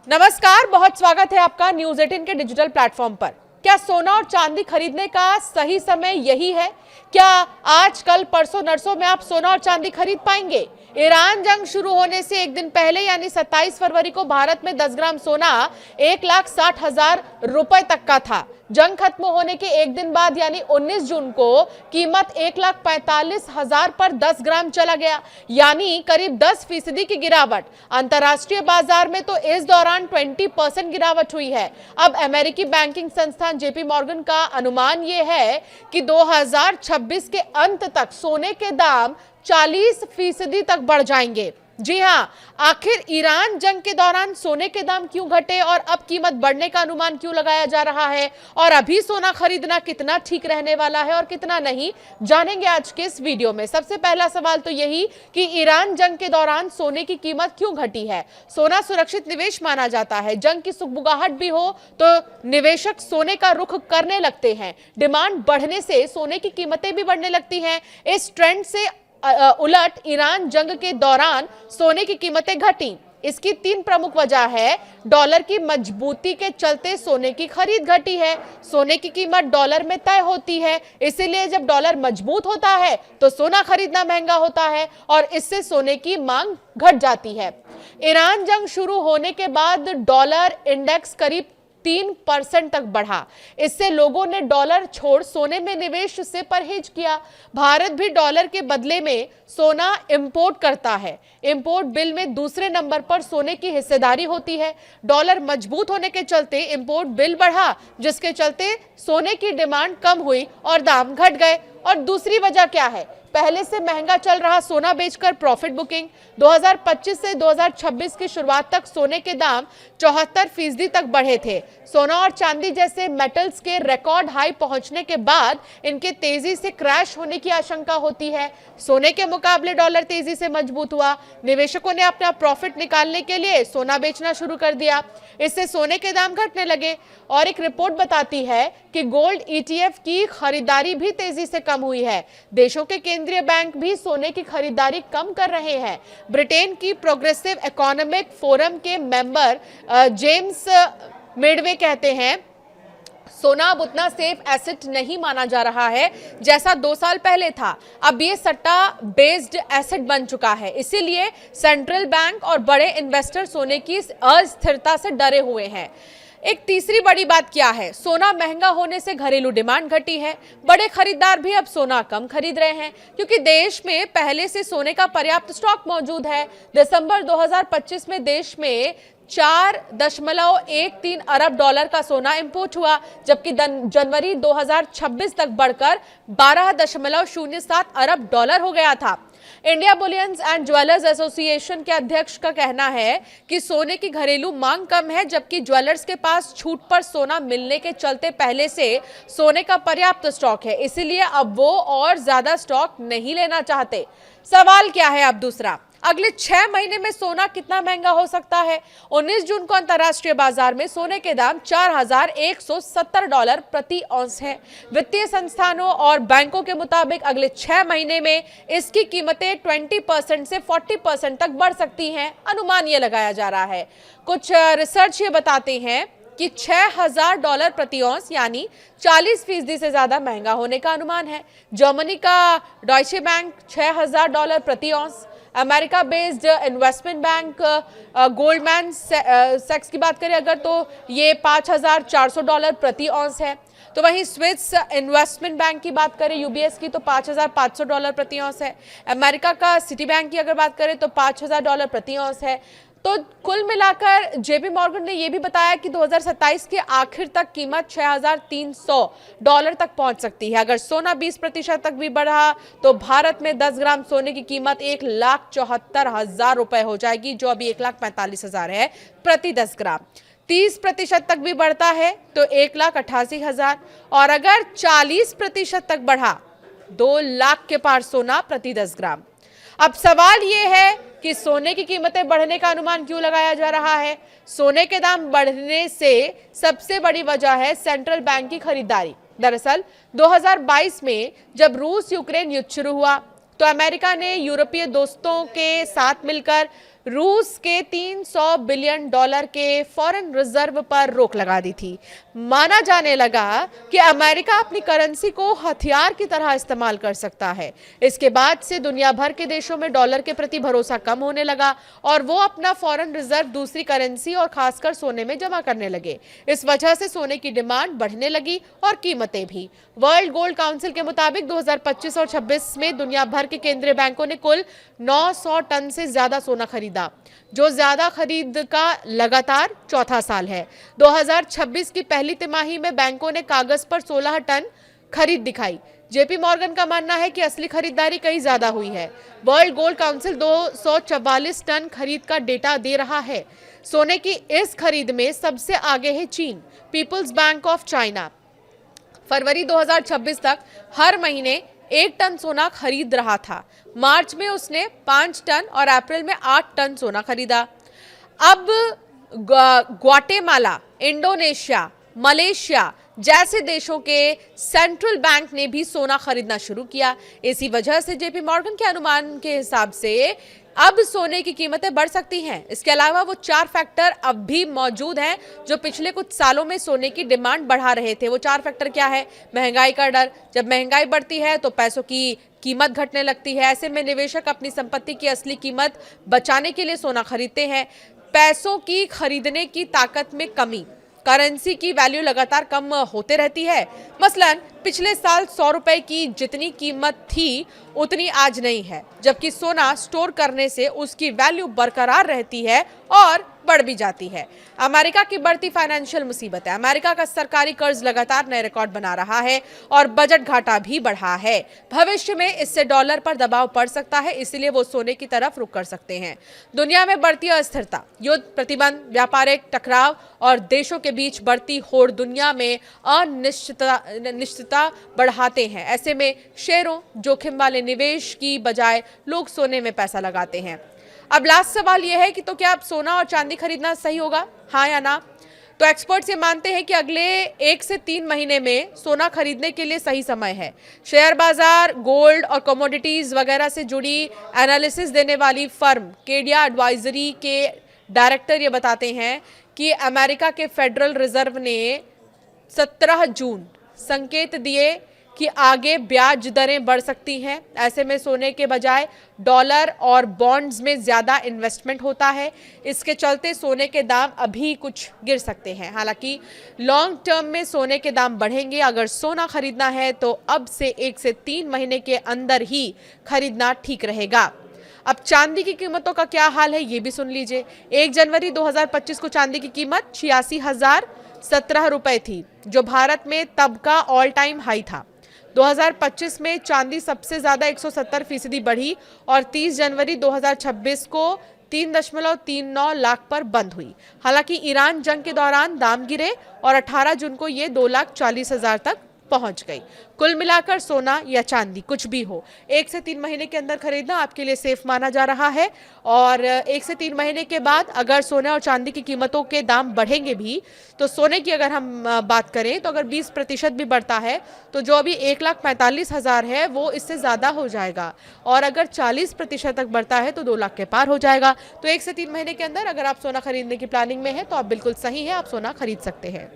नमस्कार, बहुत स्वागत है आपका न्यूज 18 के डिजिटल प्लेटफॉर्म पर। क्या सोना और चांदी खरीदने का सही समय यही है? क्या आज कल परसों नरसों में आप सोना और चांदी खरीद पाएंगे? ईरान जंग शुरू होने से एक दिन पहले यानी 27 फरवरी को भारत में 10 ग्राम सोना 1,60,000 रुपए तक का था। जंग खत्म होने के एक दिन बाद यानी 19 जून को कीमत 1,45,000 पर 10 ग्राम चला गया, यानी करीब 10% की गिरावट। अंतर्राष्ट्रीय बाजार में तो इस दौरान 20% गिरावट हुई है। अब अमेरिकी बैंकिंग संस्थान जेपी मॉर्गन का अनुमान यह है कि 2026 के अंत तक सोने के दाम 40% तक बढ़ जाएंगे। जी हां, आखिर ईरान जंग के दौरान सोने के दाम क्यों घटे और अब कीमत बढ़ने का अनुमान क्यों लगाया जा रहा है, और अभी सोना खरीदना कितना ठीक रहने वाला है और कितना नहीं, जानेंगे आज के इस वीडियो में। सबसे पहला सवाल तो यही कि ईरान जंग के दौरान सोने की कीमत क्यों घटी है। सोना सुरक्षित निवेश माना जाता है। जंग की सुगबुगाहट भी हो तो निवेशक सोने का रुख करने लगते हैं। डिमांड बढ़ने से सोने की कीमतें भी बढ़ने लगती हैं। इस ट्रेंड से उलट ईरान जंग के दौरान सोने की कीमतें घटी। इसकी 3 प्रमुख वजह है। डॉलर की मजबूती के चलते सोने की खरीद घटी है। सोने की कीमत डॉलर में तय होती है, इसीलिए जब डॉलर मजबूत होता है तो सोना खरीदना महंगा होता है और इससे सोने की मांग घट जाती है। ईरान जंग शुरू होने के बाद डॉलर इंडेक्स करीब 3% तक बढ़ा। इससे लोगों ने डॉलर छोड़ सोने में निवेश से परहेज किया। भारत भी डॉलर के बदले में सोना इंपोर्ट करता है। इंपोर्ट बिल में दूसरे नंबर पर सोने की हिस्सेदारी होती है। डॉलर मजबूत होने के चलते इंपोर्ट बिल बढ़ा, जिसके चलते सोने की डिमांड कम हुई और दाम घट गए। और दूसरी वजह क्या है? पहले से महंगा चल रहा सोना बेचकर प्रॉफिट बुकिंग। 2025 से 2026 की शुरुआत तक सोने के दाम 74% तक बढ़े थे। सोना और चांदी जैसे मेटल्स के रिकॉर्ड हाई पहुंचने के बाद इनके तेजी से क्रैश होने की आशंका होती है। सोने के मुकाबले डॉलर तेजी से मजबूत हुआ। निवेशकों ने अपना प्रॉफिट निकालने के लिए सोना बेचना शुरू कर दिया। इससे सोने के दाम घटने लगे। और एक रिपोर्ट बताती है कि गोल्ड ETF की खरीदारी भी तेजी से कम हुई है। देशों के केंद्रीय बैंक भी सोने की खरीदारी कम कर रहे हैं। ब्रिटेन की प्रोग्रेसिव इकोनॉमिक फोरम के मेंबर जेम्स मिडवे कहते हैं, सोना अब उतना सेफ एसेट नहीं माना जा रहा है जैसा 2 साल पहले था। अब ये सट्टा बेस्ड एसेट बन चुका है। इसीलिए सेंट्रल बैंक और बड़े इन्वेस्टर सोने की अस्थिरता से डरे हुए हैं। एक तीसरी बड़ी बात क्या है? सोना महंगा होने से घरेलू डिमांड घटी है। बड़े खरीदार भी अब सोना कम खरीद रहे हैं क्योंकि देश में पहले से सोने का पर्याप्त स्टॉक मौजूद है। दिसंबर 2025 में देश में 4.13 अरब डॉलर का सोना इंपोर्ट हुआ, जबकि जनवरी 2026 तक बढ़कर 12.07 अरब डॉलर हो गया था। India bullions and jewellers association के अध्यक्ष का कहना है कि सोने की घरेलू मांग कम है, जबकि ज्वेलर्स के पास छूट पर सोना मिलने के चलते पहले से सोने का पर्याप्त स्टॉक है, इसीलिए अब वो और ज्यादा स्टॉक नहीं लेना चाहते। सवाल क्या है अब दूसरा? अगले 6 महीने में सोना कितना महंगा हो सकता है? 19 जून को अंतर्राष्ट्रीय बाजार में सोने के दाम $4,170 प्रति औंस है। वित्तीय संस्थानों और बैंकों के मुताबिक अगले 6 महीने में इसकी कीमतें 20% से 40% तक बढ़ सकती हैं। अनुमान ये लगाया जा रहा है। कुछ रिसर्च ये बताते हैं कि $6,000 प्रति औंस यानी 40% से ज्यादा महंगा होने का अनुमान है। जर्मनी का डॉयचे बैंक $6,000 प्रति औंस। America based investment bank Goldman सैक्स की बात करें अगर, तो ये $5,400 प्रति औंस है। तो वहीं स्विस इन्वेस्टमेंट बैंक की बात करें UBS की, तो $5,500 प्रति औंस है। अमेरिका का सिटी बैंक की अगर बात करें तो $5,000 प्रति औंस है। तो कुल मिलाकर जेपी मॉर्गन ने यह भी बताया कि 2027 के आखिर तक कीमत $6,300 तक पहुंच सकती है। अगर सोना 20% तक भी बढ़ा तो भारत में 10 ग्राम सोने की कीमत 1,74,000 रुपए हो जाएगी, जो अभी 1,45,000 है प्रति 10 ग्राम। 30% तक भी बढ़ता है तो 1,88,000, और अगर 40% तक बढ़ा 2 लाख के पार सोना प्रति 10 ग्राम। अब सवाल ये है कि सोने की कीमतें बढ़ने का अनुमान क्यों लगाया जा रहा है? सोने के दाम बढ़ने से सबसे बड़ी वजह है सेंट्रल बैंक की खरीदारी। दरअसल 2022 में जब रूस यूक्रेन युद्ध शुरू हुआ तो अमेरिका ने यूरोपीय दोस्तों के साथ मिलकर रूस के 300 बिलियन डॉलर के फॉरेन रिजर्व पर रोक लगा दी थी। माना जाने लगा कि अमेरिका अपनी करेंसी को हथियार की तरह इस्तेमाल कर सकता है। इसके बाद से दुनिया भर के देशों में डॉलर के प्रति भरोसा कम होने लगा और वो अपना फॉरेन रिजर्व दूसरी करेंसी और खासकर सोने में जमा करने लगे। इस वजह से सोने की डिमांड बढ़ने लगी और कीमतें भी। वर्ल्ड गोल्ड काउंसिल के मुताबिक 2025 और 26 में दुनिया भर के केंद्रीय बैंकों ने कुल 900 टन से ज्यादा सोना खरीदा, जो ज्यादा खरीद का लगातार चौथा साल है। 2026 की पहली तिमाही में बैंकों ने कागज पर 16 टन खरीद दिखाई। जेपी मॉर्गन का मानना है कि असली खरीदारी कहीं ज्यादा हुई है। वर्ल्ड गोल्ड काउंसिल 244 टन खरीद का डेटा दे रहा है। सोने की इस खरीद में सबसे आगे है चीन। पीपल्स बैंक ऑफ चाइना फरवरी 2026 तक हर महीने 1 टन सोना खरीद रहा था। मार्च में उसने 5 टन और अप्रैल में 8 टन सोना खरीदा। अब ग्वाटेमाला, इंडोनेशिया, मलेशिया जैसे देशों के सेंट्रल बैंक ने भी सोना खरीदना शुरू किया। इसी वजह से जेपी मॉर्गन के अनुमान के हिसाब से अब सोने की कीमतें बढ़ सकती हैं। इसके अलावा वो 4 फैक्टर अब भी मौजूद हैं जो पिछले कुछ सालों में सोने की डिमांड बढ़ा रहे थे। वो 4 फैक्टर क्या है? महंगाई का डर। जब महंगाई बढ़ती है तो पैसों की कीमत घटने लगती है। ऐसे में निवेशक अपनी संपत्ति की असली कीमत बचाने के लिए सोना खरीदते हैं। पैसों की खरीदने की ताकत में कमी, करेंसी की वैल्यू लगातार कम होते रहती है। मसलन पिछले साल 100 रुपए की जितनी कीमत थी उतनी आज नहीं है, जबकि सोना स्टोर करने से उसकी वैल्यू बरकरार रहती है और बढ़ भी जाती है। अमेरिका की बढ़ती फाइनेंशियल मुसीबत है। अमेरिका का सरकारी कर्ज लगातार नए रिकॉर्ड बना रहा है और बजट घाटा भी बढ़ा है। भविष्य में इससे डॉलर पर दबाव पड़ सकता है, इसलिए वो सोने की तरफ रुख कर सकते हैं। दुनिया में बढ़ती अस्थिरता, युद्ध, प्रतिबंध, व्यापारिक टकराव और देशों के बीच बढ़ती होड़ दुनिया में अनिश्चितता बढ़ाते हैं। ऐसे में शेयरों, जोखिम वाले निवेश की बजाय लोग सोने में पैसा लगाते हैं। अब लास्ट सवाल यह है कि तो क्या अब सोना और चांदी खरीदना सही होगा, हाँ या ना? तो एक्सपर्ट्स ये मानते हैं कि अगले 1 से 3 महीने में सोना खरीदने के लिए सही समय है। शेयर बाजार, गोल्ड और कमोडिटीज वगैरह से जुड़ी एनालिसिस देने वाली फर्म केडिया एडवाइजरी के डायरेक्टर ये बताते हैं कि अमेरिका के फेडरल रिजर्व ने 17 जून संकेत दिए कि आगे ब्याज दरें बढ़ सकती हैं। ऐसे में सोने के बजाय डॉलर और बॉन्ड्स में ज्यादा इन्वेस्टमेंट होता है। इसके चलते सोने के दाम अभी कुछ गिर सकते हैं। हालांकि लॉन्ग टर्म में सोने के दाम बढ़ेंगे। अगर सोना खरीदना है तो अब से 1 से 3 महीने के अंदर ही खरीदना ठीक रहेगा। अब चांदी की कीमतों का क्या हाल है ये भी सुन लीजिए। 1 जनवरी 2025 को चांदी की कीमत 86,017 रुपए थी, जो भारत में तब का ऑल टाइम हाई था। 2025 में चांदी सबसे ज्यादा 170% बढ़ी और 30 जनवरी 2026 को 3.39 लाख पर बंद हुई। हालांकि ईरान जंग के दौरान दाम गिरे और 18 जून को ये 2,40,000 तक पहुंच गई। कुल मिलाकर सोना या चांदी कुछ भी हो, 1 से 3 महीने के अंदर खरीदना आपके लिए सेफ माना जा रहा है। और 1 से 3 महीने के बाद अगर सोने और चांदी की कीमतों के दाम बढ़ेंगे भी, तो सोने की अगर हम बात करें तो अगर 20% भी बढ़ता है तो जो अभी 1,45,000 है वो इससे ज़्यादा हो जाएगा। और अगर 40% तक बढ़ता है तो 2 लाख के पार हो जाएगा। तो 1 से 3 महीने के अंदर अगर आप सोना खरीदने की प्लानिंग में है तो आप बिल्कुल सही है, आप सोना खरीद सकते हैं।